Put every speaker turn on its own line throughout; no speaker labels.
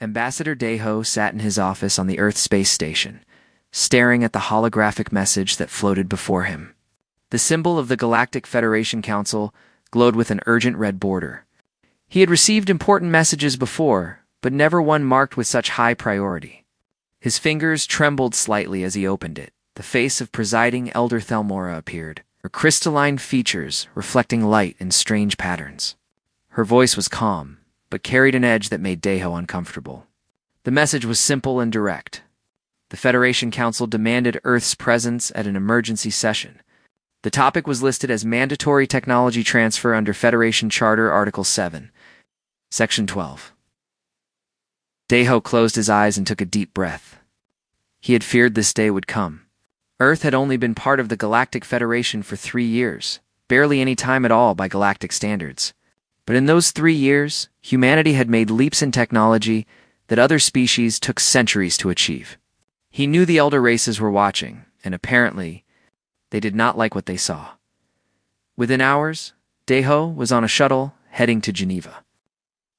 Ambassador Deho sat in his office on the Earth space station, staring at the holographic message that floated before him. The symbol of the Galactic Federation Council glowed with an urgent red border. He had received important messages before, but never one marked with such high priority. His fingers trembled slightly as he opened it. The face of presiding Elder Thelmora appeared, her crystalline features reflecting light in strange patterns. Her voice was calm, but carried an edge that made Deho uncomfortable. The message was simple and direct. The Federation Council demanded Earth's presence at an emergency session. The topic was listed as mandatory technology transfer under Federation Charter Article 7, Section 12. Deho closed his eyes and took a deep breath. He had feared this day would come. Earth had only been part of the Galactic Federation for 3 years, barely any time at all by galactic standards. But in those 3 years, humanity had made leaps in technology that other species took centuries to achieve. He knew the elder races were watching, and apparently, they did not like what they saw. Within hours, Deho was on a shuttle heading to Geneva,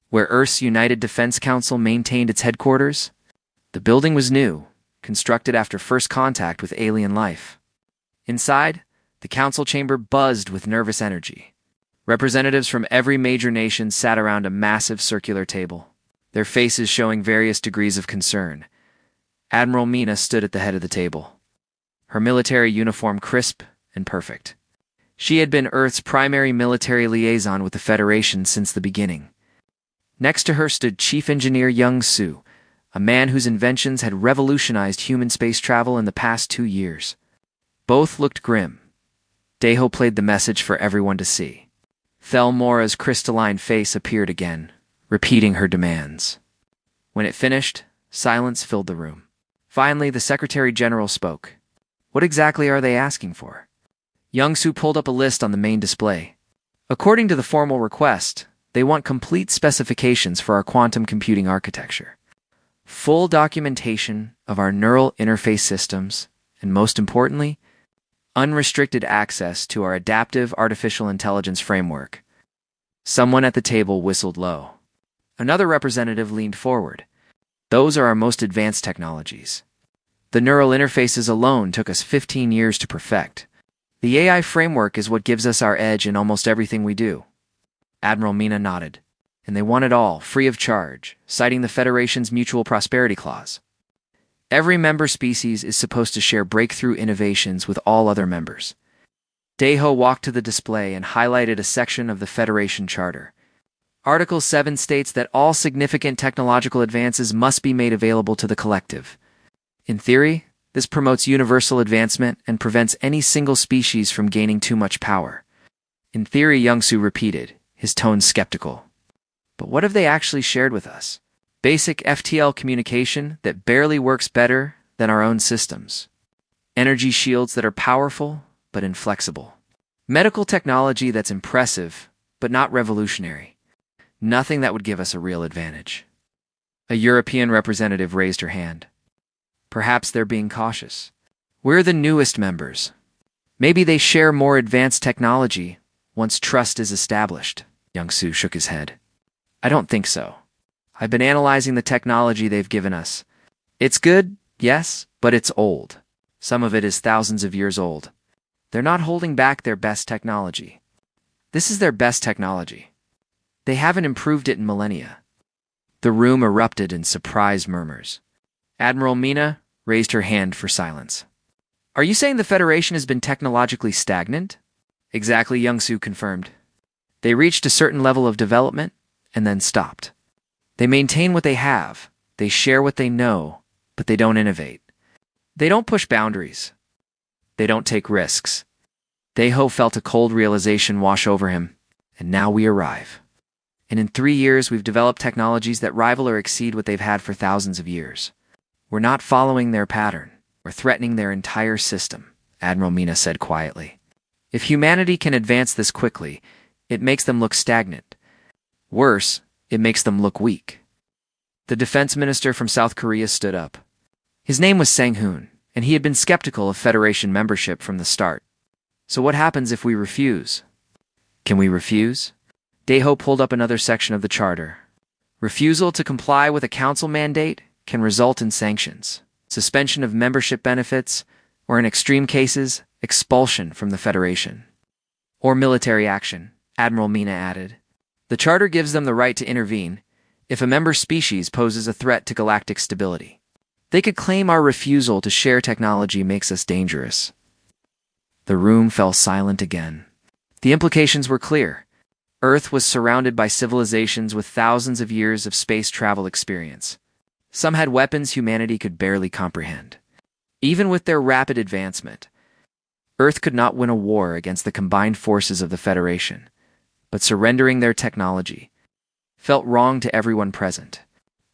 where Earth's United Defense Council maintained its headquarters. The building was new, constructed after first contact with alien life. Inside, the council chamber buzzed with nervous energy. Representatives from every major nation sat around a massive circular table, their faces showing various degrees of concern. Admiral Mina stood at the head of the table, her military uniform crisp and perfect. She had been Earth's primary military liaison with the Federation since the beginning. Next to her stood Chief Engineer Young Su, a man whose inventions had revolutionized human space travel in the past 2 years. Both looked grim. Deho played the message for everyone to see. Thelmora's crystalline face appeared again, repeating her demands. When it finished, silence filled the room. Finally, the Secretary General spoke. What exactly are they asking for? Young Su pulled up a list on the main display. According to the formal request, they want complete specifications for our quantum computing architecture, full documentation of our neural interface systems, and most importantly, unrestricted access to our adaptive artificial intelligence framework. Someone at the table whistled low. Another representative leaned forward. Those are our most advanced technologies. The neural interfaces alone took us 15 years to perfect. The AI framework is what gives us our edge in almost everything we do. Admiral Mina nodded. And they want it all, free of charge, citing the Federation's Mutual Prosperity Clause. Every member species is supposed to share breakthrough innovations with all other members. Deho walked to the display and highlighted a section of the Federation Charter. Article 7 states that all significant technological advances must be made available to the collective. In theory, this promotes universal advancement and prevents any single species from gaining too much power. In theory, Young Su repeated, his tone skeptical. But what have they actually shared with us? Basic FTL communication that barely works better than our own systems. Energy shields that are powerful but inflexible. Medical technology that's impressive but not revolutionary. Nothing that would give us a real advantage. A European representative raised her hand. Perhaps they're being cautious. We're the newest members. Maybe they share more advanced technology once trust is established. Young Su shook his head. I don't think so. I've been analyzing the technology they've given us. It's good, yes, but it's old. Some of it is thousands of years old. They're not holding back their best technology. This is their best technology. They haven't improved it in millennia. The room erupted in surprised murmurs. Admiral Mina raised her hand for silence. Are you saying the Federation has been technologically stagnant? Exactly, Young Su confirmed. They reached a certain level of development and then stopped. They maintain what they have, they share what they know, but they don't innovate. They don't push boundaries. They don't take risks. Deho felt a cold realization wash over him, and now we arrive. And in 3 years, we've developed technologies that rival or exceed what they've had for thousands of years. We're not following their pattern. We're threatening their entire system, Admiral Mina said quietly. If humanity can advance this quickly, it makes them look stagnant. Worse, it makes them look weak. The defense minister from South Korea stood up. His name was Sang-hoon, and he had been skeptical of Federation membership from the start. So what happens if we refuse? Can we refuse? Deho pulled up another section of the charter. Refusal to comply with a council mandate can result in sanctions, suspension of membership benefits, or in extreme cases, expulsion from the Federation. Or military action, Admiral Mina added. The Charter gives them the right to intervene if a member species poses a threat to galactic stability. They could claim our refusal to share technology makes us dangerous. The room fell silent again. The implications were clear. Earth was surrounded by civilizations with thousands of years of space travel experience. Some had weapons humanity could barely comprehend. Even with their rapid advancement, Earth could not win a war against the combined forces of the Federation, but surrendering their technology felt wrong to everyone present.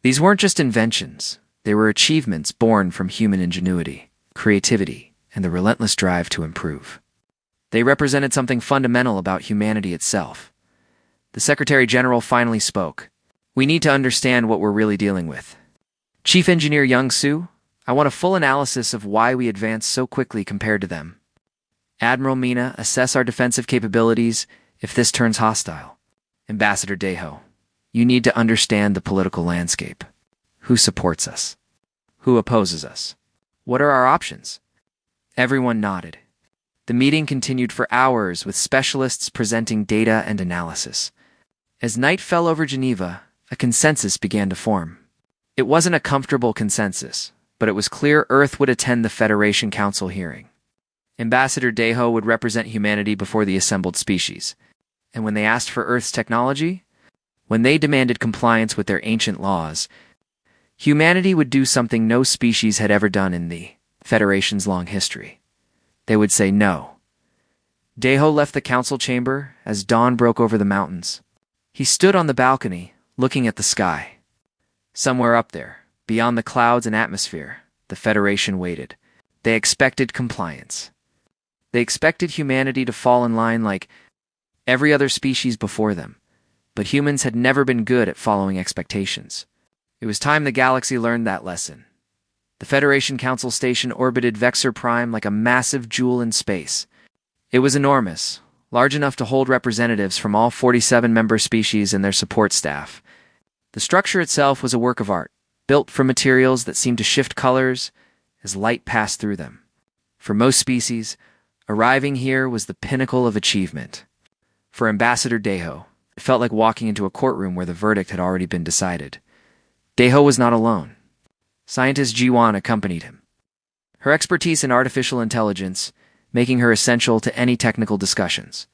These weren't just inventions, they were achievements born from human ingenuity, creativity, and the relentless drive to improve. They represented something fundamental about humanity itself. The Secretary General finally spoke. We need to understand what we're really dealing with. Chief Engineer Young Su, I want a full analysis of why we advanced so quickly compared to them. Admiral Mina, assess our defensive capabilities if this turns hostile. Ambassador Deho, you need to understand the political landscape. Who supports us? Who opposes us? What are our options? Everyone nodded. The meeting continued for hours with specialists presenting data and analysis. As night fell over Geneva, a consensus began to form. It wasn't a comfortable consensus, but it was clear Earth would attend the Federation Council hearing. Ambassador Deho would represent humanity before the assembled species. And when they asked for Earth's technology, when they demanded compliance with their ancient laws, humanity would do something no species had ever done in the Federation's long history. They would say no. Deho left the council chamber as dawn broke over the mountains. He stood on the balcony, looking at the sky. Somewhere up there, beyond the clouds and atmosphere, the Federation waited. They expected compliance. They expected humanity to fall in line like every other species before them. But humans had never been good at following expectations. It was time the galaxy learned that lesson. The Federation Council Station orbited Vexor Prime like a massive jewel in space. It was enormous, large enough to hold representatives from all 47 member species and their support staff. The structure itself was a work of art, built from materials that seemed to shift colors as light passed through them. For most species, arriving here was the pinnacle of achievement. For Ambassador Deho, it felt like walking into a courtroom where the verdict had already been decided. Deho was not alone. Scientist Jiwan accompanied him. Her expertise in artificial intelligence, making her essential to any technical discussions.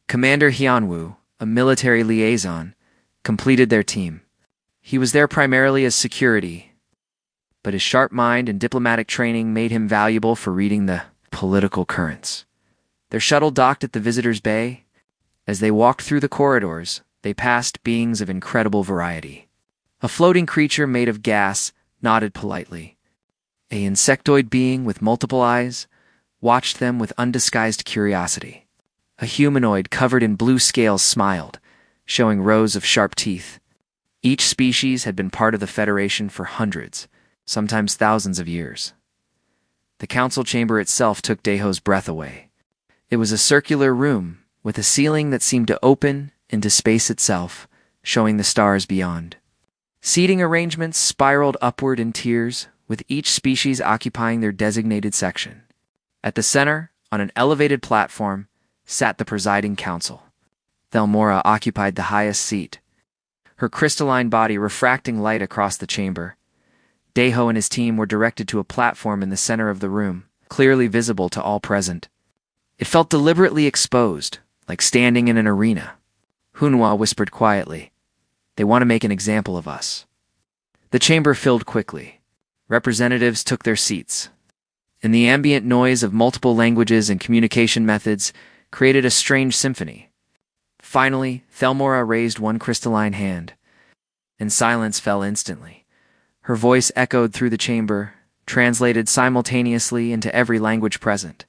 Commander Hyunwoo, a military liaison, completed their team. He was there primarily as security, but his sharp mind and diplomatic training made him valuable for reading the political currents. Their shuttle docked at the visitors' bay. As they walked through the corridors, they passed beings of incredible variety. A floating creature made of gas nodded politely. An insectoid being with multiple eyes watched them with undisguised curiosity. A humanoid covered in blue scales smiled, showing rows of sharp teeth. Each species had been part of the Federation for hundreds, sometimes thousands of years. The council chamber itself took Deho's breath away. It was a circular room with a ceiling that seemed to open into space itself, showing the stars beyond. Seating arrangements spiraled upward in tiers, with each species occupying their designated section. At the center, on an elevated platform, sat the presiding council. Thelmora occupied the highest seat, her crystalline body refracting light across the chamber. Deho and his team were directed to a platform in the center of the room, clearly visible to all present. It felt deliberately exposed, like standing in an arena. Hunhua whispered quietly, "They want to make an example of us." The chamber filled quickly. Representatives took their seats, and the ambient noise of multiple languages and communication methods created a strange symphony. Finally, Thelmora raised one crystalline hand, and silence fell instantly. Her voice echoed through the chamber, translated simultaneously into every language present.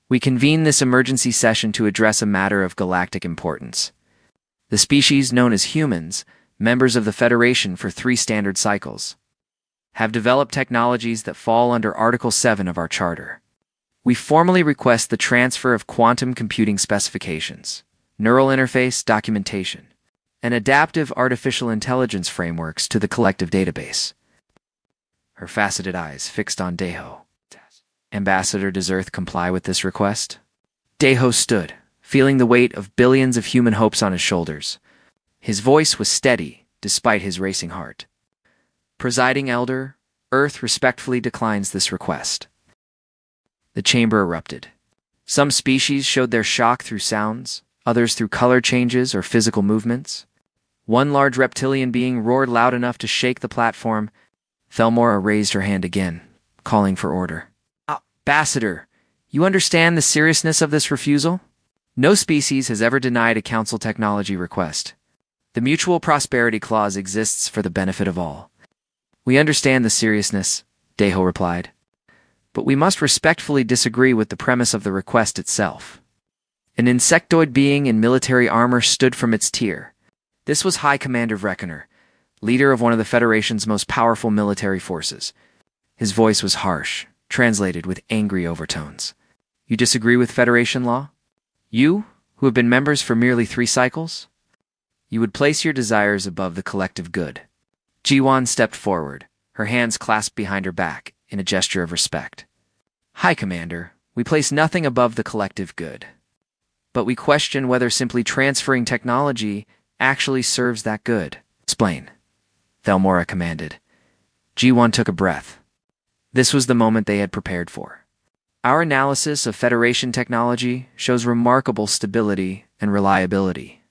"We convene this emergency session to address a matter of galactic importance. The species known as humans, members of the Federation for 3 standard cycles, have developed technologies that fall under Article 7 of our Charter. We formally request the transfer of quantum computing specifications, neural interface documentation, and adaptive artificial intelligence frameworks to the collective database. Her faceted eyes fixed on Deho. Ambassador, does Earth comply with this request? Deho stood, feeling the weight of billions of human hopes on his shoulders. His voice was steady, despite his racing heart. Presiding Elder, Earth respectfully declines this request. The chamber erupted. Some species showed their shock through sounds, others through color changes or physical movements. One large reptilian being roared loud enough to shake the platform. Thelmora raised her hand again, calling for order. Ambassador, you understand the seriousness of this refusal? No species has ever denied a council technology request. The Mutual Prosperity Clause exists for the benefit of all. We understand the seriousness, Deho replied. But we must respectfully disagree with the premise of the request itself. An insectoid being in military armor stood from its tier. This was High Commander Reckoner, leader of one of the Federation's most powerful military forces. His voice was harsh, translated with angry overtones. You disagree with Federation law? You, who have been members for merely 3 cycles? You would place your desires above the collective good. Jiwan stepped forward, her hands clasped behind her back, in a gesture of respect. High Commander, we place nothing above the collective good. But we question whether simply transferring technology actually serves that good. Explain, Thelmora commanded. Jiwan took a breath. This was the moment they had prepared for. Our analysis of Federation technology shows remarkable stability and reliability.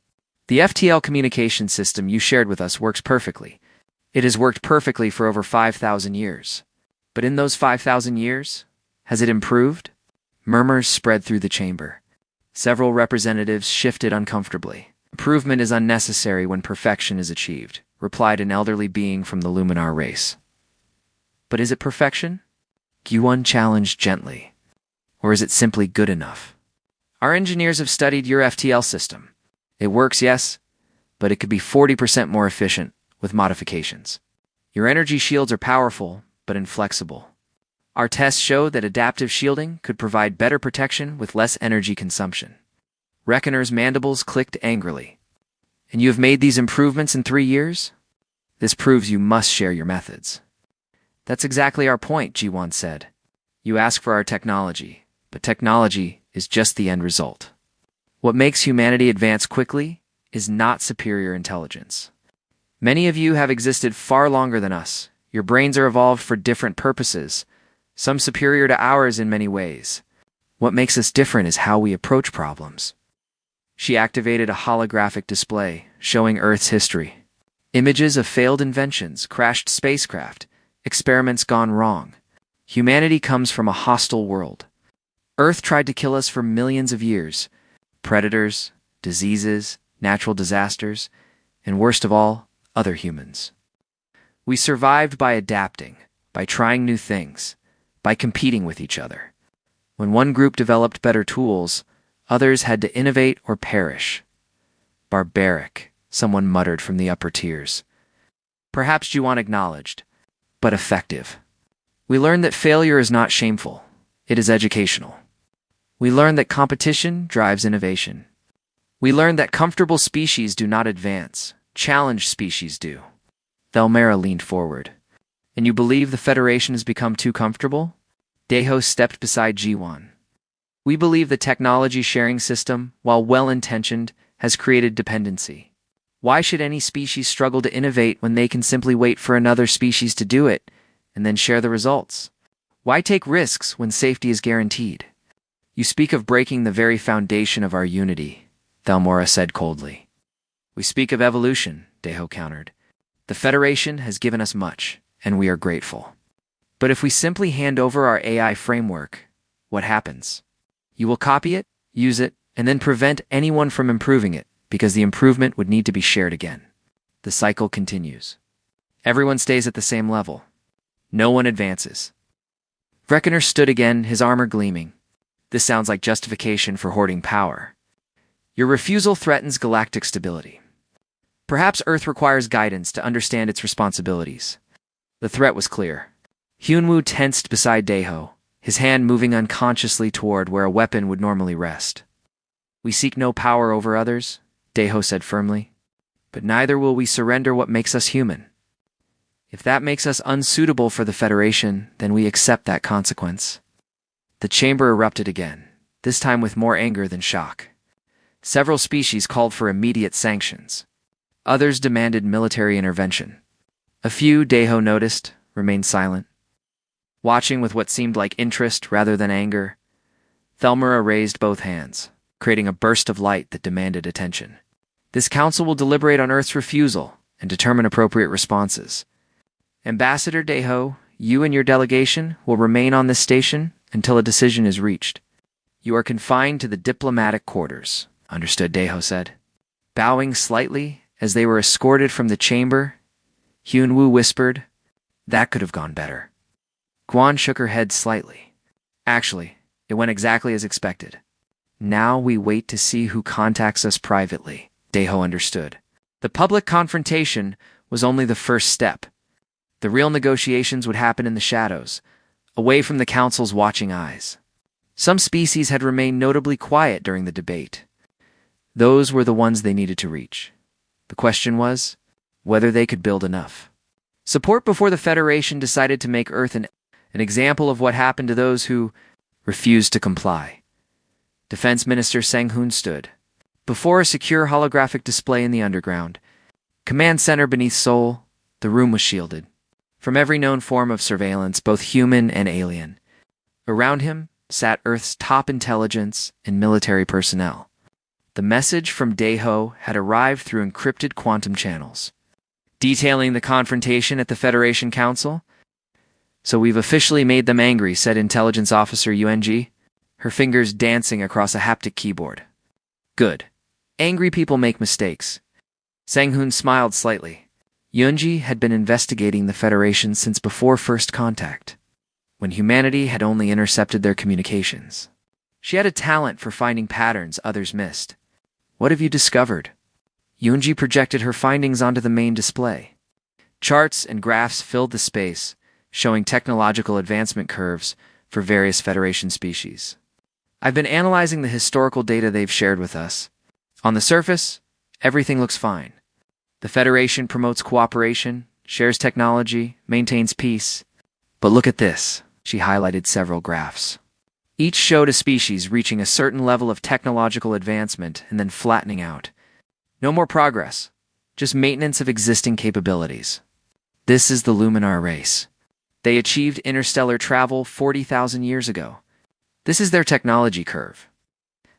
The FTL communication system you shared with us works perfectly. It has worked perfectly for over 5,000 years. But in those 5,000 years, has it improved? Murmurs spread through the chamber. Several representatives shifted uncomfortably. Improvement is unnecessary when perfection is achieved, replied an elderly being from the Luminar race. But is it perfection? Gyuan challenged gently. Or is it simply good enough? Our engineers have studied your FTL system. It works, yes, but it could be 40% more efficient with modifications. Your energy shields are powerful, but inflexible. Our tests show that adaptive shielding could provide better protection with less energy consumption. Reckoner's mandibles clicked angrily. And you have made these improvements in 3 years? This proves you must share your methods. That's exactly our point, Jiwan said. You ask for our technology, but technology is just the end result. What makes humanity advance quickly is not superior intelligence. Many of you have existed far longer than us. Your brains are evolved for different purposes, some superior to ours in many ways. What makes us different is how we approach problems. She activated a holographic display showing Earth's history. Images of failed inventions, crashed spacecraft, experiments gone wrong. Humanity comes from a hostile world. Earth tried to kill us for millions of years. Predators, diseases, natural disasters, and worst of all, other humans. We survived by adapting, by trying new things, by competing with each other. When one group developed better tools, others had to innovate or perish. Barbaric, someone muttered from the upper tiers. Perhaps Juan acknowledged, but effective. We learned that failure is not shameful, it is educational. We learned that competition drives innovation. We learned that comfortable species do not advance, challenged species do. Thelmera leaned forward. And you believe the Federation has become too comfortable? Deho stepped beside Jiwan. We believe the technology sharing system, while well-intentioned, has created dependency. Why should any species struggle to innovate when they can simply wait for another species to do it, and then share the results? Why take risks when safety is guaranteed? You speak of breaking the very foundation of our unity, Thelmora said coldly. We speak of evolution, Deho countered. The Federation has given us much, and we are grateful. But if we simply hand over our AI framework, what happens? You will copy it, use it, and then prevent anyone from improving it, because the improvement would need to be shared again. The cycle continues. Everyone stays at the same level. No one advances. Reckoner stood again, his armor gleaming. This sounds like justification for hoarding power. Your refusal threatens galactic stability. Perhaps Earth requires guidance to understand its responsibilities. The threat was clear. Hyunwoo tensed beside Deho, his hand moving unconsciously toward where a weapon would normally rest. We seek no power over others, Deho said firmly. but neither will we surrender what makes us human. If that makes us unsuitable for the Federation, then we accept that consequence." The chamber erupted again, this time with more anger than shock. Several species called for immediate sanctions. Others demanded military intervention. A few, Deho noticed, remained silent, watching with what seemed like interest rather than anger. Thelmura raised both hands, creating a burst of light that demanded attention. "This council will deliberate on Earth's refusal and determine appropriate responses. Ambassador Deho, you and your delegation will remain on this station until a decision is reached. You are confined to the diplomatic quarters," understood, Deho said. Bowing slightly as they were escorted from the chamber, Hyunwoo whispered, "That could have gone better." Guan shook her head slightly. "Actually, it went exactly as expected. Now we wait to see who contacts us privately," Deho understood. The public confrontation was only the first step. The real negotiations would happen in the shadows, away from the council's watching eyes. Some species had remained notably quiet during the debate. Those were the ones they needed to reach. The question was whether they could build enough support before the Federation decided to make Earth an example of what happened to those who refused to comply. Defense Minister Sang-hoon stood before a secure holographic display in the underground. Command center beneath Seoul, the room was shielded from every known form of surveillance, both human and alien. Around him sat Earth's top intelligence and military personnel. The message from Deho had arrived through encrypted quantum channels, detailing the confrontation at the Federation Council. "So we've officially made them angry," said Intelligence Officer UNG, her fingers dancing across a haptic keyboard. "Good. Angry people make mistakes." Sang-hoon smiled slightly. Yunji had been investigating the Federation since before first contact, when humanity had only intercepted their communications. She had a talent for finding patterns others missed. "What have you discovered?" Yunji projected her findings onto the main display. Charts and graphs filled the space, showing technological advancement curves for various Federation species. "I've been analyzing the historical data they've shared with us. On the surface, everything looks fine. The Federation promotes cooperation, shares technology, maintains peace. But look at this." She highlighted several graphs. Each showed a species reaching a certain level of technological advancement and then flattening out. No more progress, just maintenance of existing capabilities. This is the Luminar race. They achieved interstellar travel 40,000 years ago. This is their technology curve.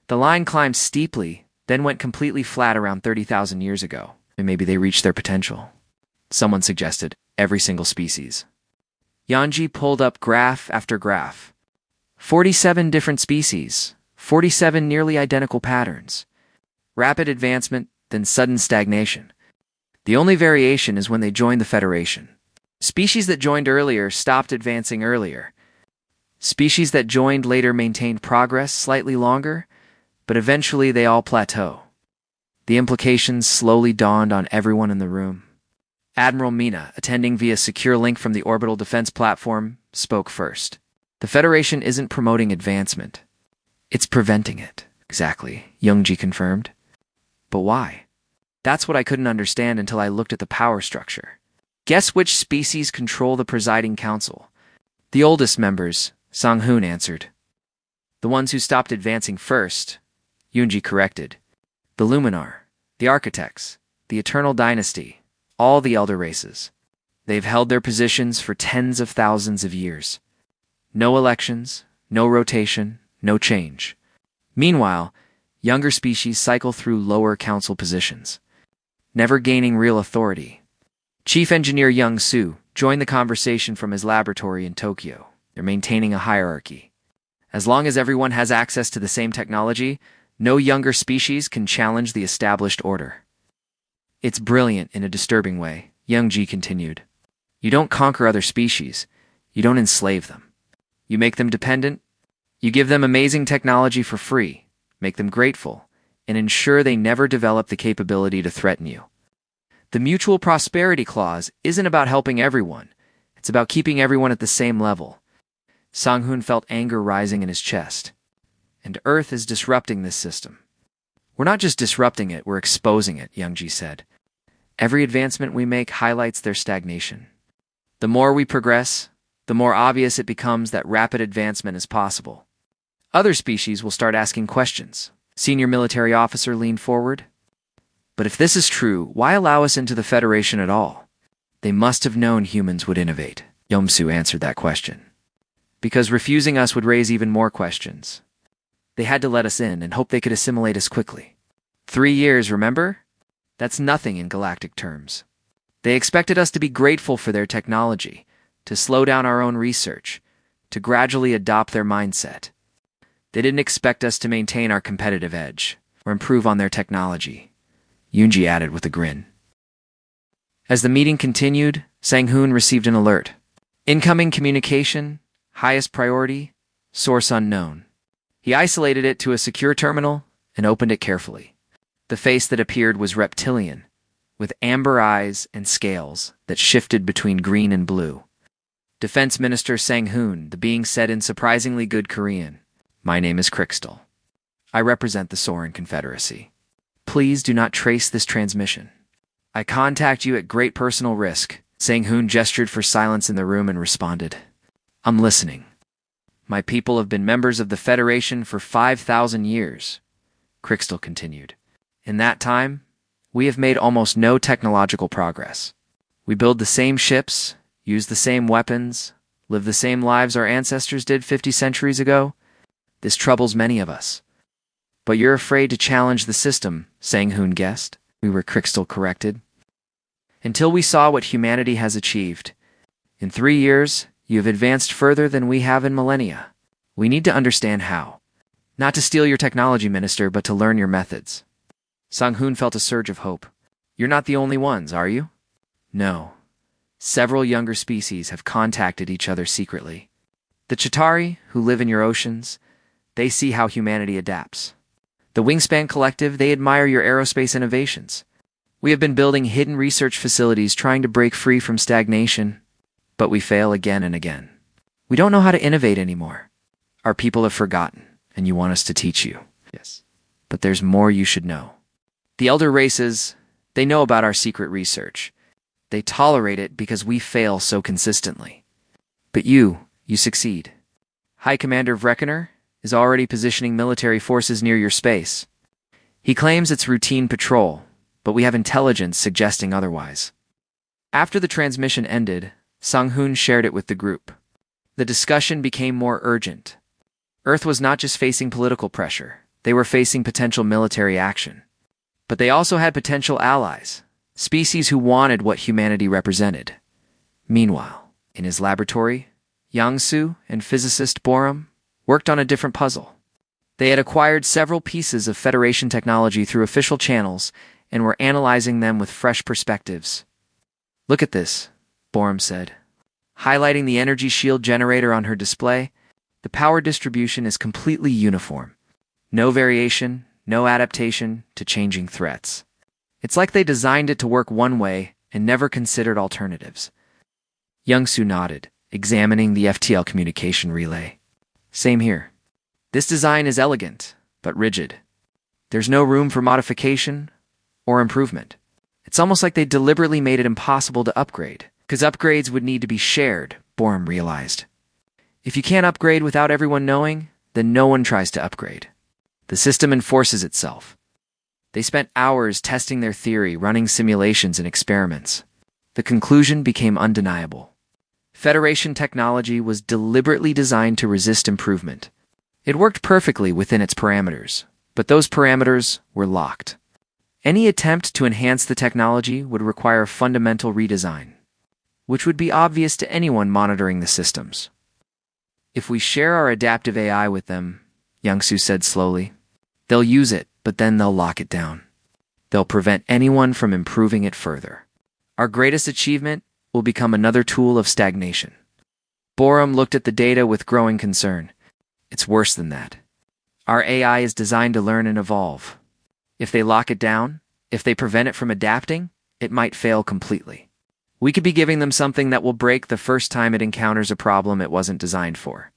The line climbed steeply, then went completely flat around 30,000 years ago. And maybe they reached their potential. Someone suggested every single species. Yanji pulled up graph after graph. 47 different species, 47 nearly identical patterns. Rapid advancement, then sudden stagnation. The only variation is when they joined the Federation. Species that joined earlier stopped advancing earlier. Species that joined later maintained progress slightly longer, but eventually they all plateau. The implications slowly dawned on everyone in the room. Admiral Mina, attending via secure link from the orbital defense platform, spoke first. "The Federation isn't promoting advancement. It's preventing it." "Exactly," Youngji confirmed. "But why?" "That's what I couldn't understand until I looked at the power structure. Guess which species control the presiding council?" "The oldest members," Sang-hoon answered. "The ones who stopped advancing first," Yoonji corrected. "The Luminar, the Architects, the Eternal Dynasty, all the elder races. They've held their positions for tens of thousands of years. No elections, no rotation, no change. Meanwhile, younger species cycle through lower council positions, never gaining real authority." Chief Engineer Young Soo joined the conversation from his laboratory in Tokyo. "They're maintaining a hierarchy. As long as everyone has access to the same technology, no younger species can challenge the established order." "It's brilliant in a disturbing way," Youngji continued. "You don't conquer other species. You don't enslave them. You make them dependent. You give them amazing technology for free, make them grateful, and ensure they never develop the capability to threaten you. The mutual prosperity clause isn't about helping everyone. It's about keeping everyone at the same level." Sang-hoon felt anger rising in his chest. "And Earth is disrupting this system." "We're not just disrupting it, we're exposing it," Youngji said. Every advancement we make highlights their stagnation. The more we progress, the more obvious it becomes that rapid advancement is possible. Other species will start asking questions. Senior military officer leaned forward. But if this is true, why allow us into the Federation at all? They must have known humans would innovate. Yomsu answered that question. Because refusing us would raise even more questions. They had to let us in and hope they could assimilate us quickly. 3 years, remember? That's nothing in galactic terms. They expected us to be grateful for their technology, to slow down our own research, to gradually adopt their mindset. They didn't expect us to maintain our competitive edge or improve on their technology, Yunji added with a grin. As the meeting continued, Sang-hoon received an alert. Incoming communication, highest priority, source unknown. He isolated it to a secure terminal and opened it carefully. The face that appeared was reptilian, with amber eyes and scales that shifted between green and blue. Defense Minister Sang-hoon, the being said in surprisingly good Korean. My name is Crystal. I represent the Soren Confederacy. Please do not trace this transmission. I contact you at great personal risk. Sang-hoon gestured for silence in the room and responded. I'm listening. My people have been members of the Federation for 5,000 years, Crystal continued. In that time, we have made almost no technological progress. We build the same ships, use the same weapons, live the same lives our ancestors did 50 centuries ago. This troubles many of us. But you're afraid to challenge the system, Sang-hoon guessed. We were Crystal corrected. Until we saw what humanity has achieved. In 3 years, you have advanced further than we have in millennia. We need to understand how. Not to steal your technology, Minister, but to learn your methods. Sang-hoon felt a surge of hope. You're not the only ones, are you? No. Several younger species have contacted each other secretly. The Chitauri, who live in your oceans, they see how humanity adapts. The Wingspan Collective, they admire your aerospace innovations. We have been building hidden research facilities trying to break free from stagnation, but we fail again and again. We don't know how to innovate anymore. Our people have forgotten, and you want us to teach you. Yes. But there's more you should know. The elder races, they know about our secret research. They tolerate it because we fail so consistently. But you succeed. High Commander Vreckener is already positioning military forces near your space. He claims it's routine patrol, but we have intelligence suggesting otherwise. After the transmission ended, Sang-hoon shared it with the group. The discussion became more urgent. Earth was not just facing political pressure, they were facing potential military action. But they also had potential allies, species who wanted what humanity represented. Meanwhile, in his laboratory, Yang-soo and physicist Borum worked on a different puzzle. They had acquired several pieces of Federation technology through official channels and were analyzing them with fresh perspectives. Look at this, Borum said. Highlighting the energy shield generator on her display, the power distribution is completely uniform. No variation, no adaptation to changing threats. It's like they designed it to work one way and never considered alternatives. Young-soo nodded, examining the FTL communication relay. Same here. This design is elegant, but rigid. There's no room for modification or improvement. It's almost like they deliberately made it impossible to upgrade, because upgrades would need to be shared, Borum realized. If you can't upgrade without everyone knowing, then no one tries to upgrade. The system enforces itself. They spent hours testing their theory, running simulations and experiments. The conclusion became undeniable. Federation technology was deliberately designed to resist improvement. It worked perfectly within its parameters, but those parameters were locked. Any attempt to enhance the technology would require fundamental redesign, which would be obvious to anyone monitoring the systems. If we share our adaptive AI with them, Young-soo said slowly, they'll use it, but then they'll lock it down. They'll prevent anyone from improving it further. Our greatest achievement will become another tool of stagnation. Borum looked at the data with growing concern. It's worse than that. Our AI is designed to learn and evolve. If they lock it down, if they prevent it from adapting, it might fail completely. We could be giving them something that will break the first time it encounters a problem it wasn't designed for.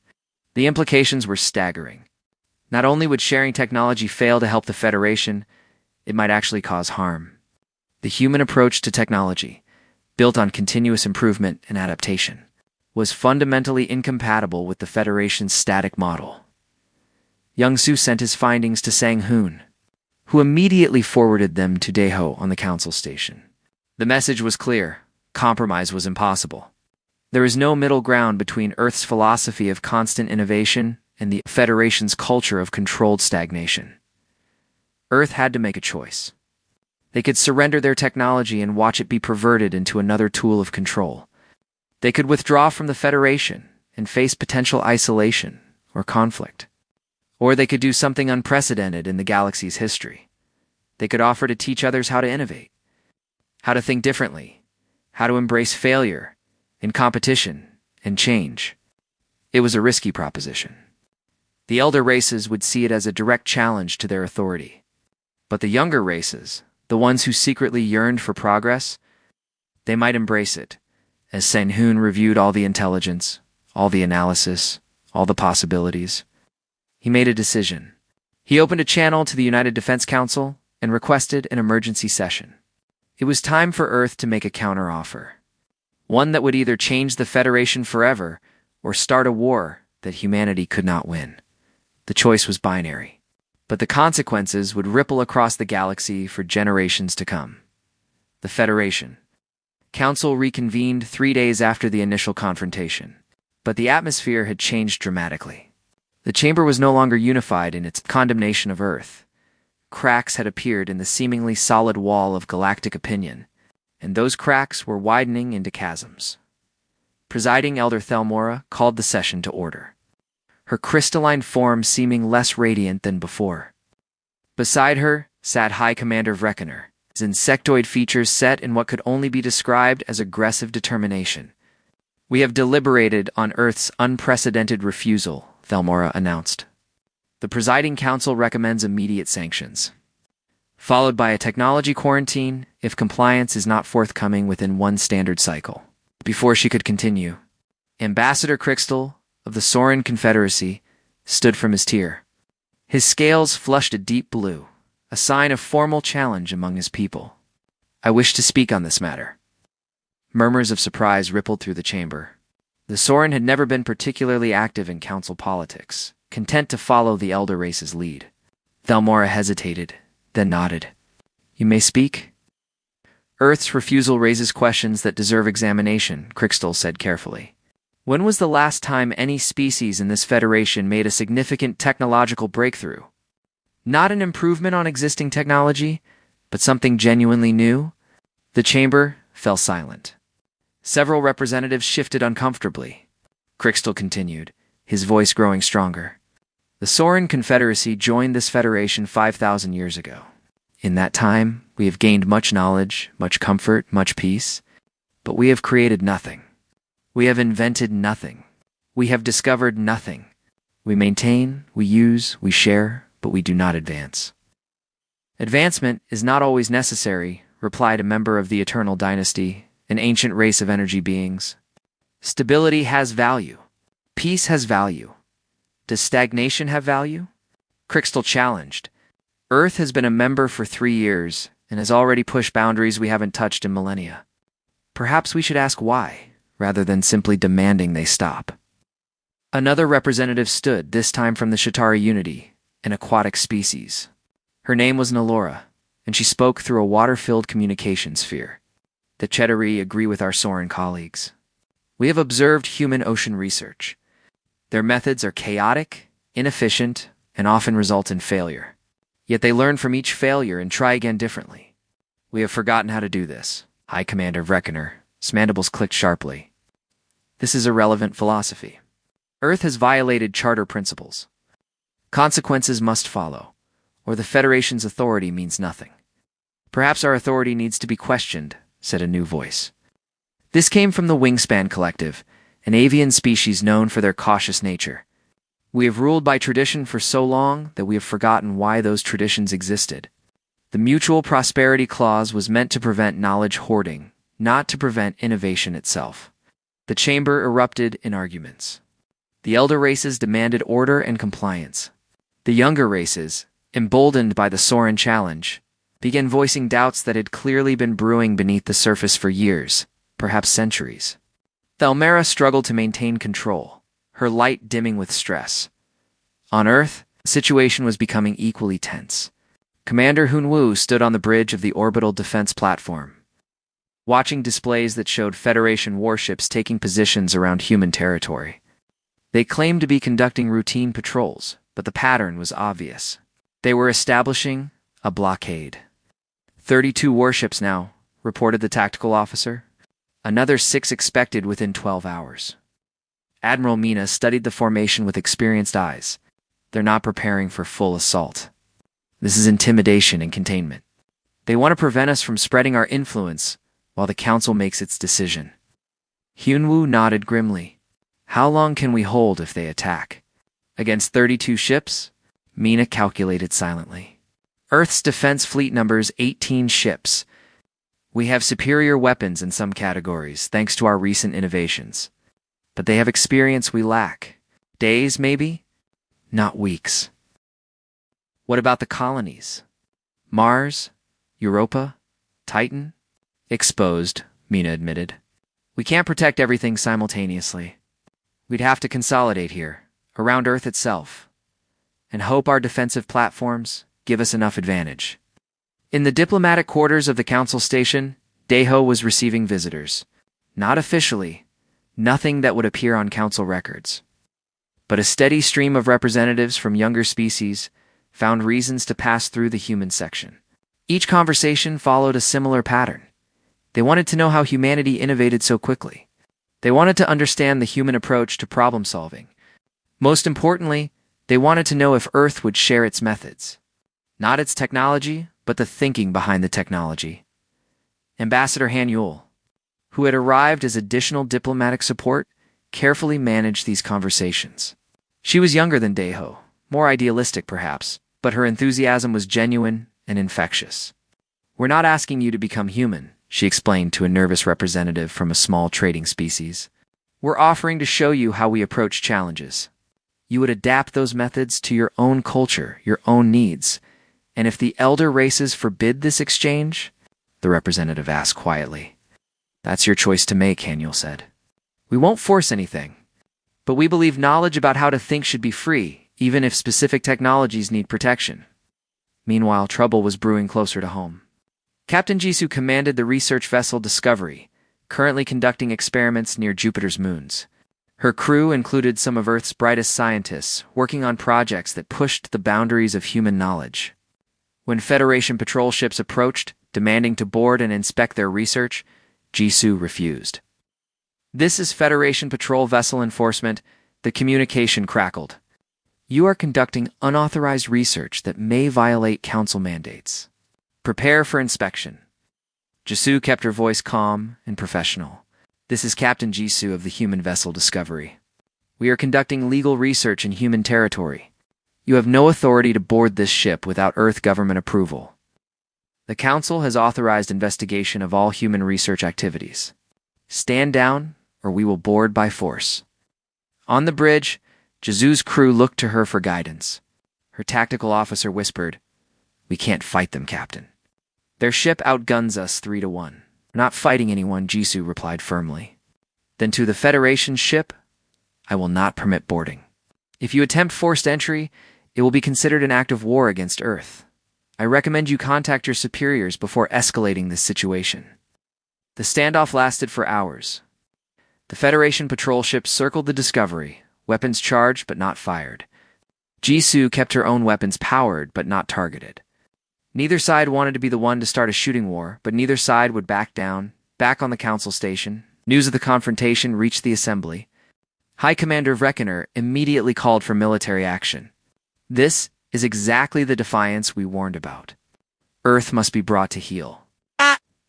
The implications were staggering. Not only would sharing technology fail to help the Federation, it might actually cause harm. The human approach to technology, built on continuous improvement and adaptation, was fundamentally incompatible with the Federation's static model. Young Su sent his findings to Sang-hoon, who immediately forwarded them to Daeho on the council station. The message was clear: compromise was impossible. There is no middle ground between Earth's philosophy of constant innovation and the Federation's culture of controlled stagnation. Earth had to make a choice. They could surrender their technology and watch it be perverted into another tool of control. They could withdraw from the Federation and face potential isolation or conflict. Or they could do something unprecedented in the galaxy's history. They could offer to teach others how to innovate, how to think differently, how to embrace failure and competition and change. It was a risky proposition. The elder races would see it as a direct challenge to their authority. But the younger races, the ones who secretly yearned for progress, they might embrace it, as Sang-hoon reviewed all the intelligence, all the analysis, all the possibilities. He made a decision. He opened a channel to the United Defense Council and requested an emergency session. It was time for Earth to make a counteroffer, one that would either change the Federation forever or start a war that humanity could not win. The choice was binary, but the consequences would ripple across the galaxy for generations to come. The Federation Council reconvened 3 days after the initial confrontation, but the atmosphere had changed dramatically. The chamber was no longer unified in its condemnation of Earth. Cracks had appeared in the seemingly solid wall of galactic opinion, and those cracks were widening into chasms. Presiding Elder Thelmora called the session to order, her crystalline form seeming less radiant than before. Beside her sat High Commander Vreckener, his insectoid features set in what could only be described as aggressive determination. "We have deliberated on Earth's unprecedented refusal," Thelmora announced. "The presiding council recommends immediate sanctions, followed by a technology quarantine if compliance is not forthcoming within one standard cycle." Before she could continue, Ambassador Crystal of the Soren Confederacy stood from his tier. His scales flushed a deep blue, a sign of formal challenge among his people. "I wish to speak on this matter." Murmurs of surprise rippled through the chamber. The Soren had never been particularly active in council politics, content to follow the elder race's lead. Thelmora hesitated, then nodded. "You may speak." "Earth's refusal raises questions that deserve examination," Crystal said carefully. "When was the last time any species in this Federation made a significant technological breakthrough? Not an improvement on existing technology, but something genuinely new?" The chamber fell silent. Several representatives shifted uncomfortably. Crystal continued, his voice growing stronger. "The Soren Confederacy joined this Federation 5,000 years ago. In that time, we have gained much knowledge, much comfort, much peace, but we have created nothing. We have invented nothing. We have discovered nothing. We maintain, we use, we share, but we do not advance." "Advancement is not always necessary," replied a member of the Eternal Dynasty, an ancient race of energy beings. "Stability has value. Peace has value. Does stagnation have value?" Crystal challenged. "Earth has been a member for 3 years and has already pushed boundaries we haven't touched in millennia. Perhaps we should ask why, rather than simply demanding they stop." Another representative stood, this time from the Shatari Unity, an aquatic species. Her name was Nalora, and she spoke through a water-filled communication sphere. "The Chetari agree with our Soren colleagues. We have observed human ocean research. Their methods are chaotic, inefficient, and often result in failure. Yet they learn from each failure and try again differently. We have forgotten how to do this." High Commander Vreckener's mandibles clicked sharply. "This is a relevant philosophy. Earth has violated charter principles. Consequences must follow, or the Federation's authority means nothing." "Perhaps our authority needs to be questioned," said a new voice. This came from the Wingspan Collective, an avian species known for their cautious nature. "We have ruled by tradition for so long that we have forgotten why those traditions existed. The Mutual Prosperity Clause was meant to prevent knowledge hoarding, not to prevent innovation itself." The chamber erupted in arguments. The elder races demanded order and compliance. The younger races, emboldened by the Soren challenge, began voicing doubts that had clearly been brewing beneath the surface for years, perhaps centuries. Thelmera struggled to maintain control, her light dimming with stress. On Earth, the situation was becoming equally tense. Commander Hunwu stood on the bridge of the orbital defense platform, watching displays that showed Federation warships taking positions around human territory. They claimed to be conducting routine patrols, but the pattern was obvious. They were establishing a blockade. 32 warships now, reported the tactical officer. Another 6 expected within 12 hours. Admiral Mina studied the formation with experienced eyes. They're not preparing for full assault. This is intimidation and containment. They want to prevent us from spreading our influence while the Council makes its decision. Hunwu nodded grimly. How long can we hold if they attack? Against 32 ships? Mina calculated silently. Earth's defense fleet numbers 18 ships. We have superior weapons in some categories, thanks to our recent innovations. But they have experience we lack. Days, maybe? Not weeks. What about the colonies? Mars? Europa? Titan? Exposed, Mina admitted. We can't protect everything simultaneously. We'd have to consolidate here, around Earth itself, and hope our defensive platforms give us enough advantage. In the diplomatic quarters of the Council Station, Deho was receiving visitors. Not officially, nothing that would appear on Council records. But a steady stream of representatives from younger species found reasons to pass through the human section. Each conversation followed a similar pattern. They wanted to know how humanity innovated so quickly. They wanted to understand the human approach to problem solving. Most importantly, they wanted to know if Earth would share its methods. Not its technology, but the thinking behind the technology. Ambassador Han Yul, who had arrived as additional diplomatic support, carefully managed these conversations. She was younger than Deho, more idealistic perhaps, but her enthusiasm was genuine and infectious. We're not asking you to become human, she explained to a nervous representative from a small trading species. We're offering to show you how we approach challenges. You would adapt those methods to your own culture, your own needs. And if the elder races forbid this exchange? The representative asked quietly. That's your choice to make, Han Yul said. We won't force anything. But we believe knowledge about how to think should be free, even if specific technologies need protection. Meanwhile, trouble was brewing closer to home. Captain Jisoo commanded the research vessel Discovery, currently conducting experiments near Jupiter's moons. Her crew included some of Earth's brightest scientists, working on projects that pushed the boundaries of human knowledge. When Federation patrol ships approached, demanding to board and inspect their research, Jisoo refused. This is Federation patrol vessel enforcement, the communication crackled. You are conducting unauthorized research that may violate Council mandates. Prepare for inspection. Jisoo kept her voice calm and professional. This is Captain Jisoo of the human vessel Discovery. We are conducting legal research in human territory. You have no authority to board this ship without Earth government approval. The Council has authorized investigation of all human research activities. Stand down, or we will board by force. On the bridge, Jisoo's crew looked to her for guidance. Her tactical officer whispered, We can't fight them, Captain. Their ship outguns us 3-1. We're not fighting anyone, Jisoo replied firmly. Then to the Federation ship, I will not permit boarding. If you attempt forced entry, it will be considered an act of war against Earth. I recommend you contact your superiors before escalating this situation. The standoff lasted for hours. The Federation patrol ship circled the Discovery, weapons charged but not fired. Jisoo kept her own weapons powered but not targeted. Neither side wanted to be the one to start a shooting war, but neither side would back down. Back on the Council Station, news of the confrontation reached the Assembly. High Commander Reckoner immediately called for military action. This is exactly the defiance we warned about. Earth must be brought to heel.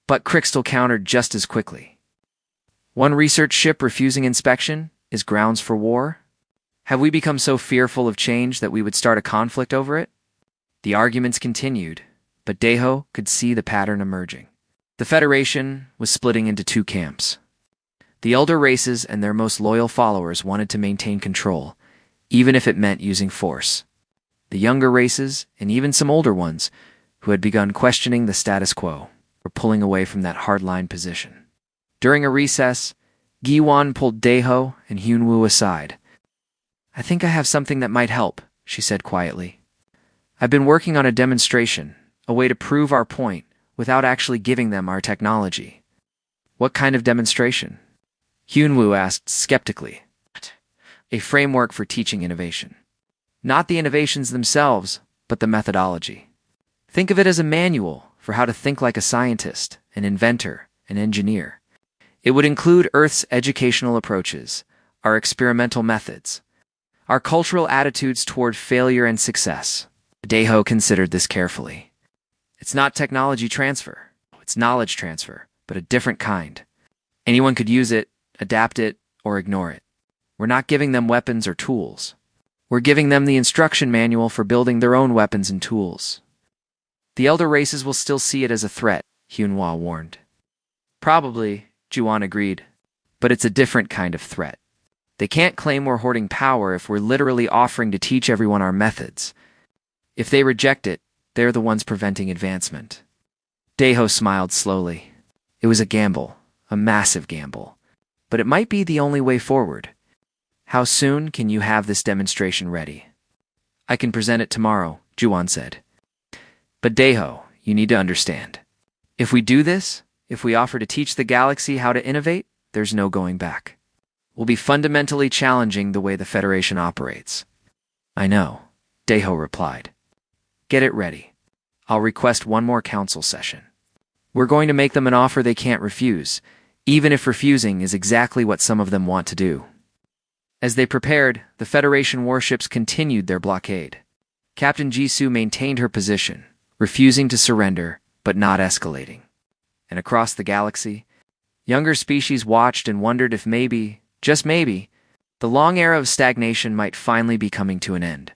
But Crystal countered just as quickly. One research ship refusing inspection is grounds for war? Have we become so fearful of change that we would start a conflict over it? The arguments continued, but Deho could see the pattern emerging. The Federation was splitting into 2 camps. The elder races and their most loyal followers wanted to maintain control, even if it meant using force. The younger races, and even some older ones, who had begun questioning the status quo, were pulling away from that hardline position. During a recess, Gi-won pulled Daeho and Hyunwoo aside. "I think I have something that might help," she said quietly. "I've been working on a demonstration, a way to prove our point without actually giving them our technology." "What kind of demonstration?" Hyunwoo asked skeptically. "A framework for teaching innovation. Not the innovations themselves, but the methodology. Think of it as a manual for how to think like a scientist, an inventor, an engineer. It would include Earth's educational approaches, our experimental methods, our cultural attitudes toward failure and success." Daeho considered this carefully. "It's not technology transfer, it's knowledge transfer, but a different kind. Anyone could use it, adapt it, or ignore it. We're not giving them weapons or tools. We're giving them the instruction manual for building their own weapons and tools." "The elder races will still see it as a threat," Hyunwoo warned. "Probably," Ji-won agreed, "but it's a different kind of threat. They can't claim we're hoarding power if we're literally offering to teach everyone our methods. If they reject it, they're the ones preventing advancement." Daeho smiled slowly. It was a gamble, a massive gamble, but it might be the only way forward. "How soon can you have this demonstration ready?" "I can present it tomorrow," Ji-won said. "But Daeho, you need to understand. If we do this, if we offer to teach the galaxy how to innovate, there's no going back. We'll be fundamentally challenging the way the Federation operates." "I know," Daeho replied. "Get it ready. I'll request one more council session. We're going to make them an offer they can't refuse, even if refusing is exactly what some of them want to do." As they prepared, the Federation warships continued their blockade. Captain Jisoo maintained her position, refusing to surrender, but not escalating. And across the galaxy, younger species watched and wondered if maybe, just maybe, the long era of stagnation might finally be coming to an end.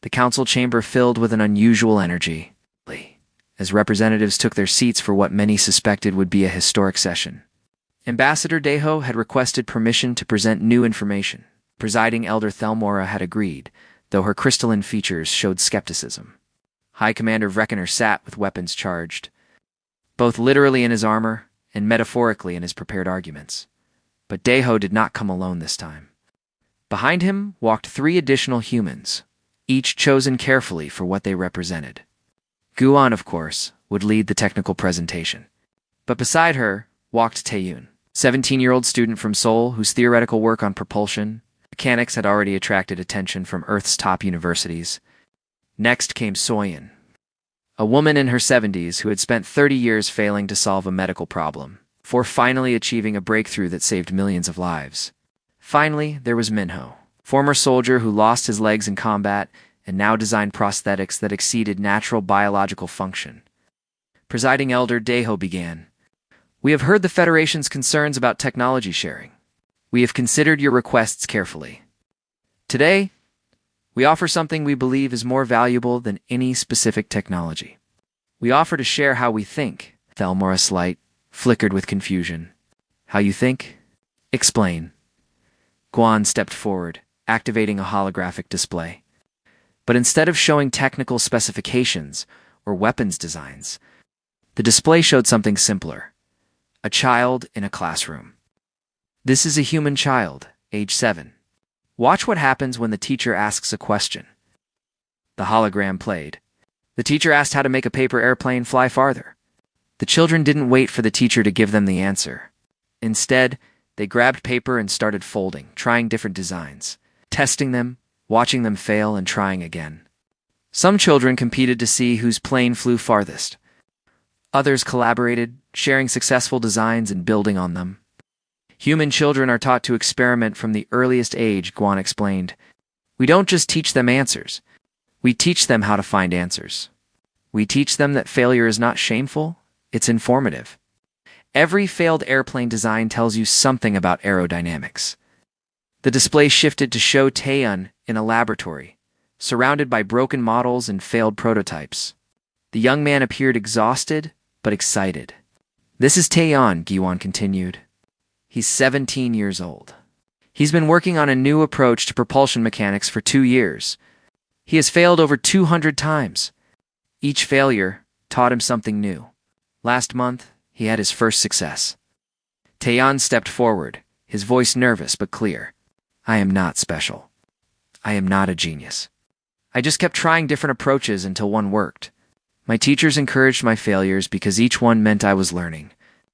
The council chamber filled with an unusual energy, as representatives took their seats for what many suspected would be a historic session. Ambassador Daeho had requested permission to present new information. Presiding Elder Thelmora had agreed, though her crystalline features showed skepticism. High Commander Vreckener sat with weapons charged, both literally in his armor and metaphorically in his prepared arguments. But Daeho did not come alone this time. Behind him walked 3 additional humans, each chosen carefully for what they represented. Guan, of course, would lead the technical presentation. But beside her walked Taeyun, 17-year-old student from Seoul whose theoretical work on propulsion mechanics had already attracted attention from Earth's top universities. Next came Soyeon, a woman in her 70s who had spent 30 years failing to solve a medical problem, before finally achieving a breakthrough that saved millions of lives. Finally, there was Minho, former soldier who lost his legs in combat and now designed prosthetics that exceeded natural biological function. Presiding Elder Daeho began. "We have heard the Federation's concerns about technology sharing. We have considered your requests carefully. Today, we offer something we believe is more valuable than any specific technology. We offer to share how we think." Thelmora's light flickered with confusion. "How you think? Explain." Guan stepped forward, activating a holographic display. But instead of showing technical specifications or weapons designs, the display showed something simpler: a child in a classroom. This is a human child, age 7. Watch what happens when the teacher asks a question. The hologram played. The teacher asked how to make a paper airplane fly farther. The children didn't wait for the teacher to give them the answer. Instead, they grabbed paper and started folding, trying different designs, testing them, watching them fail, and trying again. Some children competed to see whose plane flew farthest. Others collaborated, sharing successful designs and building on them. Human children are taught to experiment from the earliest age, Guan explained. We don't just teach them answers. We teach them how to find answers. We teach them that failure is not shameful, it's informative. Every failed airplane design tells you something about aerodynamics. The display shifted to show Taeyun in a laboratory, surrounded by broken models and failed prototypes. The young man appeared exhausted, but excited. This is Taeyun, Giwon continued. He's 17 years old. He's been working on a new approach to propulsion mechanics for 2 years. He has failed over 200 times. Each failure, taught him something new. Last month, he had his first success. Taeyeon stepped forward, his voice nervous but clear. I am not special. I am not a genius. I just kept trying different approaches until one worked. My teachers encouraged my failures because each one meant I was learning.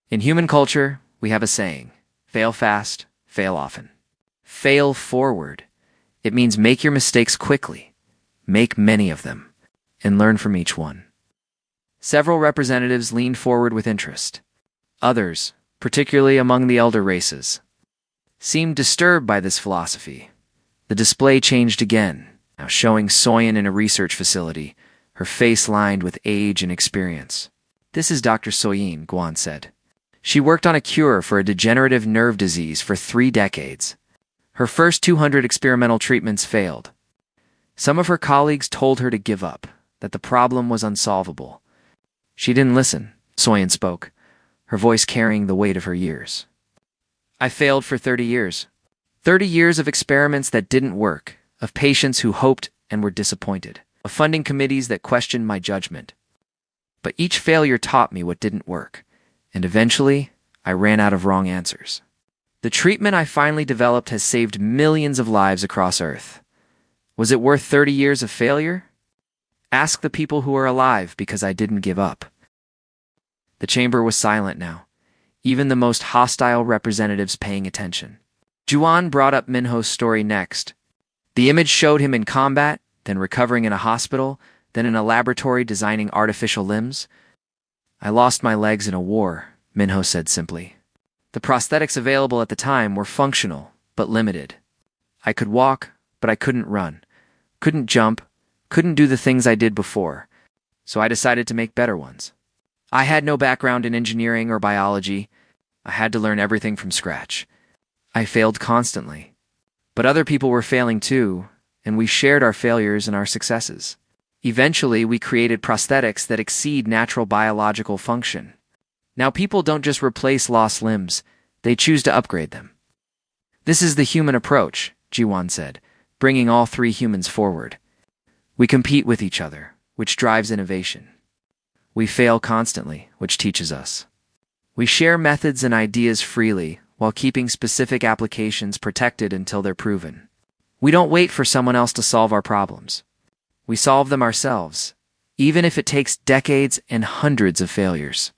In human culture, we have a saying, fail fast, fail often. Fail forward. It means make your mistakes quickly, make many of them, and learn from each one. Several representatives leaned forward with interest. Others, particularly among the elder races, seemed disturbed by this philosophy. The display changed again, now showing Soyeon in a research facility, her face lined with age and experience. This is Dr. Soyeon, Guan said. She worked on a cure for a degenerative nerve disease for 3 decades. Her first 200 experimental treatments failed. Some of her colleagues told her to give up, that the problem was unsolvable. She didn't listen, Soyeon spoke, her voice carrying the weight of her years. I failed for 30 years. 30 years of experiments that didn't work, of patients who hoped and were disappointed, of funding committees that questioned my judgment. But each failure taught me what didn't work, and eventually, I ran out of wrong answers. The treatment I finally developed has saved millions of lives across Earth. Was it worth 30 years of failure? Ask the people who are alive because I didn't give up. The chamber was silent now, even the most hostile representatives paying attention. Juan brought up Minho's story next. The image showed him in combat, then recovering in a hospital, then in a laboratory designing artificial limbs. I lost my legs in a war, Minho said simply. The prosthetics available at the time were functional, but limited. I could walk, but I couldn't run, couldn't jump, couldn't do the things I did before, so I decided to make better ones. I had no background in engineering or biology. I had to learn everything from scratch. I failed constantly. But other people were failing too, and we shared our failures and our successes. Eventually, we created prosthetics that exceed natural biological function. Now people don't just replace lost limbs, they choose to upgrade them. This is the human approach, Jiwon said, bringing all 3 humans forward. We compete with each other, which drives innovation. We fail constantly, which teaches us. We share methods and ideas freely, while keeping specific applications protected until they're proven. We don't wait for someone else to solve our problems. We solve them ourselves, even if it takes decades and hundreds of failures.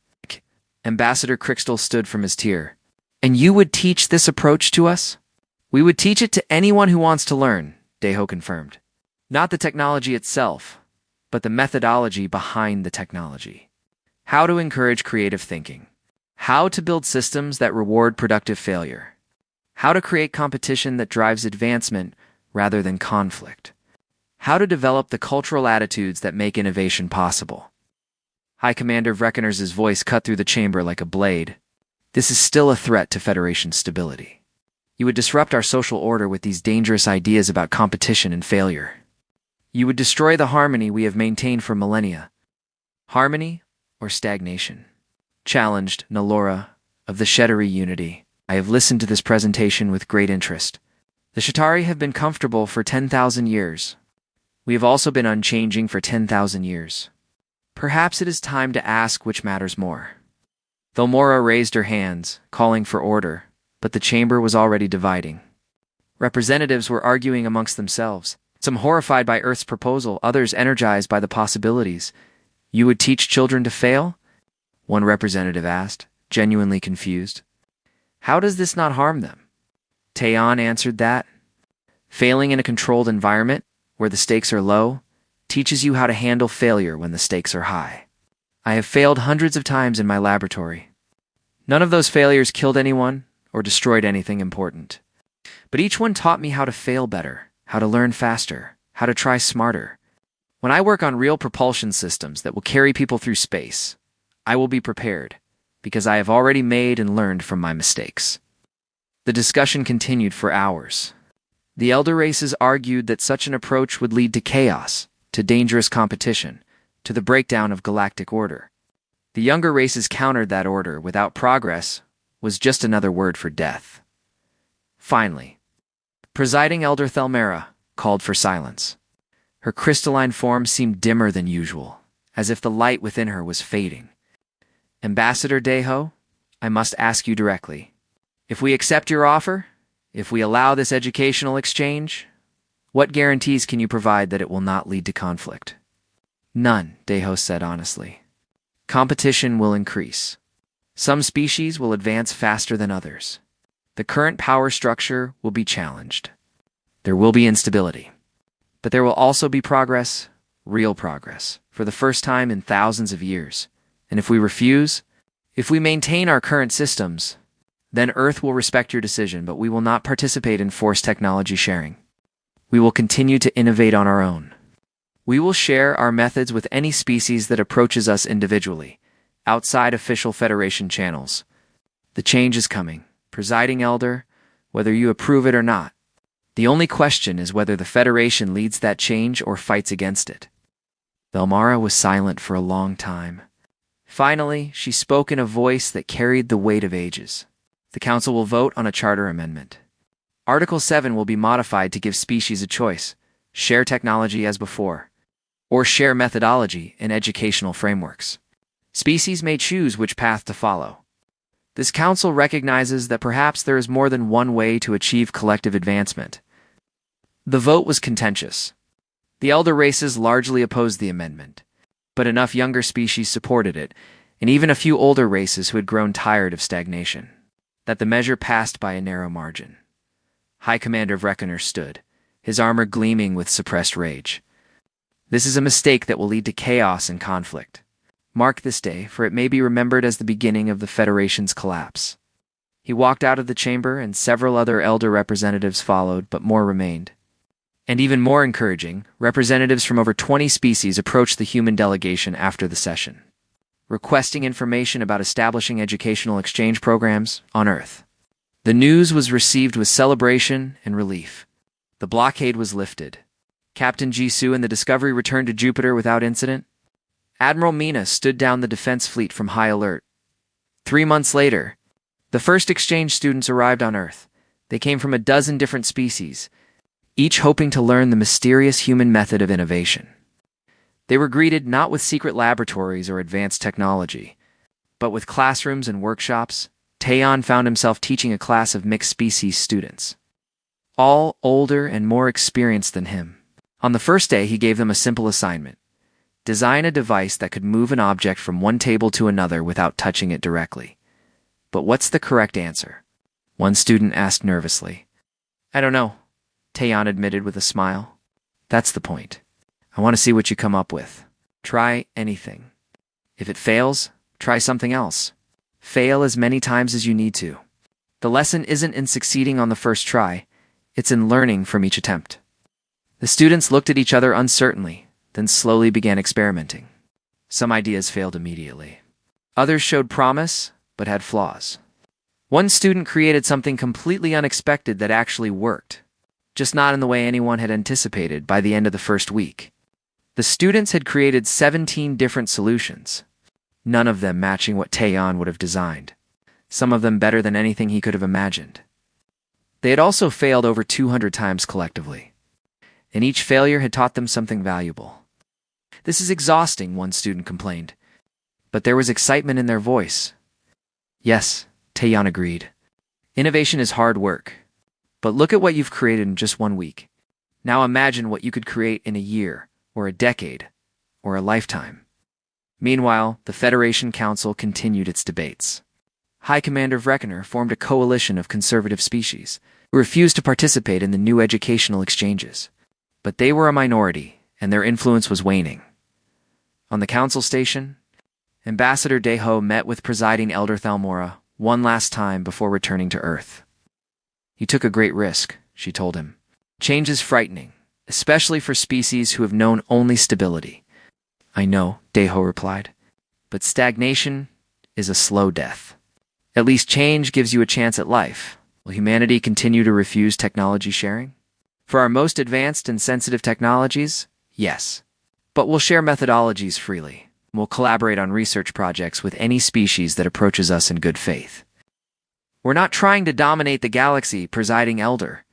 Ambassador Crystal stood from his tier. And you would teach this approach to us? We would teach it to anyone who wants to learn, Daeho confirmed. Not the technology itself, but the methodology behind the technology. How to encourage creative thinking. How to build systems that reward productive failure. How to create competition that drives advancement rather than conflict. How to develop the cultural attitudes that make innovation possible. High Commander Vrekener's voice cut through the chamber like a blade. This is still a threat to Federation stability. You would disrupt our social order with these dangerous ideas about competition and failure. You would destroy the harmony we have maintained for millennia. Harmony or stagnation? Challenged Nalora of the Shetari Unity. I have listened to this presentation with great interest. The Shetari have been comfortable for 10,000 years. We have also been unchanging for 10,000 years. Perhaps it is time to ask which matters more. Thomora raised her hands, calling for order, but the chamber was already dividing. Representatives were arguing amongst themselves, some horrified by Earth's proposal, others energized by the possibilities. You would teach children to fail? One representative asked, genuinely confused. How does this not harm them? Taeyeon answered that. Failing in a controlled environment, where the stakes are low, teaches you how to handle failure when the stakes are high. I have failed hundreds of times in my laboratory. None of those failures killed anyone or destroyed anything important. But each one taught me how to fail better, how to learn faster, how to try smarter. When I work on real propulsion systems that will carry people through space, I will be prepared, because I have already made and learned from my mistakes. The discussion continued for hours. The elder races argued that such an approach would lead to chaos, to dangerous competition, to the breakdown of galactic order. The younger races countered that order without progress was just another word for death. Finally, presiding Elder Thelmera called for silence. Her crystalline form seemed dimmer than usual, as if the light within her was fading. Ambassador Deho, I must ask you directly. If we accept your offer, if we allow this educational exchange, what guarantees can you provide that it will not lead to conflict? None, Deho said honestly. Competition will increase. Some species will advance faster than others. The current power structure will be challenged. There will be instability. But there will also be progress, real progress, for the first time in thousands of years. And if we refuse, if we maintain our current systems, then Earth will respect your decision, but we will not participate in forced technology sharing. We will continue to innovate on our own. We will share our methods with any species that approaches us individually, outside official Federation channels. The change is coming, Presiding Elder, whether you approve it or not. The only question is whether the Federation leads that change or fights against it. Thelmara was silent for a long time. Finally, she spoke in a voice that carried the weight of ages. The Council will vote on a charter amendment. Article 7 will be modified to give species a choice: share technology as before, or share methodology and educational frameworks. Species may choose which path to follow. This Council recognizes that perhaps there is more than one way to achieve collective advancement. The vote was contentious. The elder races largely opposed the amendment, but enough younger species supported it, and even a few older races who had grown tired of stagnation, that the measure passed by a narrow margin. High Commander Vrekener stood, his armor gleaming with suppressed rage. This is a mistake that will lead to chaos and conflict. Mark this day, for it may be remembered as the beginning of the Federation's collapse. He walked out of the chamber, and several other elder representatives followed, but more remained. And even more encouraging, representatives from over 20 species approached the human delegation after the session, requesting information about establishing educational exchange programs on Earth. The news was received with celebration and relief. The blockade was lifted. Captain Jisoo and the Discovery returned to Jupiter without incident. Admiral Mina stood down the defense fleet from high alert. 3 months later, the first exchange students arrived on Earth. They came from a dozen different species, each hoping to learn the mysterious human method of innovation. They were greeted not with secret laboratories or advanced technology, but with classrooms and workshops. Taeyeon found himself teaching a class of mixed-species students, all older and more experienced than him. On the first day, he gave them a simple assignment: design a device that could move an object from one table to another without touching it directly. But what's the correct answer? One student asked nervously. I don't know, Taeyeon admitted with a smile. That's the point. I want to see what you come up with. Try anything. If it fails, try something else. Fail as many times as you need to. The lesson isn't in succeeding on the first try, it's in learning from each attempt. The students looked at each other uncertainly, then slowly began experimenting. Some ideas failed immediately. Others showed promise, but had flaws. One student created something completely unexpected that actually worked, just not in the way anyone had anticipated by the end of the first week. The students had created 17 different solutions, none of them matching what Taeyeon would have designed, some of them better than anything he could have imagined. They had also failed over 200 times collectively, and each failure had taught them something valuable. This is exhausting, one student complained, but there was excitement in their voice. Yes, Taeyeon agreed. Innovation is hard work, but look at what you've created in just 1 week. Now imagine what you could create in a year, or a decade, or a lifetime. Meanwhile, the Federation Council continued its debates. High Commander Vrekener formed a coalition of conservative species who refused to participate in the new educational exchanges. But they were a minority, and their influence was waning. On the council station, Ambassador Deho met with Presiding Elder Thalmora one last time before returning to Earth. He took a great risk, she told him. Change is frightening, especially for species who have known only stability. I know, Deho replied, but stagnation is a slow death. At least change gives you a chance at life. Will humanity continue to refuse technology sharing? For our most advanced and sensitive technologies, yes. But we'll share methodologies freely. We'll collaborate on research projects with any species that approaches us in good faith. We're not trying to dominate the galaxy, Presiding Elder.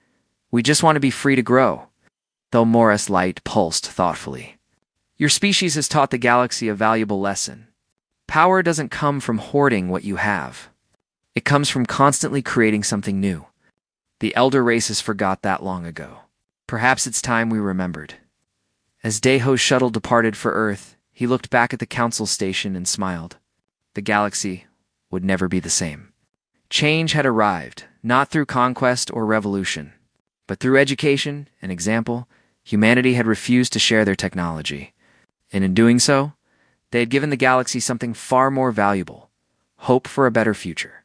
We just want to be free to grow. Thalmora's light pulsed thoughtfully. Your species has taught the galaxy a valuable lesson. Power doesn't come from hoarding what you have. It comes from constantly creating something new. The elder races forgot that long ago. Perhaps it's time we remembered. As Daho's shuttle departed for Earth, he looked back at the council station and smiled. The galaxy would never be the same. Change had arrived, not through conquest or revolution, but through education and example. Humanity had refused to share their technology, and in doing so, they had given the galaxy something far more valuable: hope for a better future.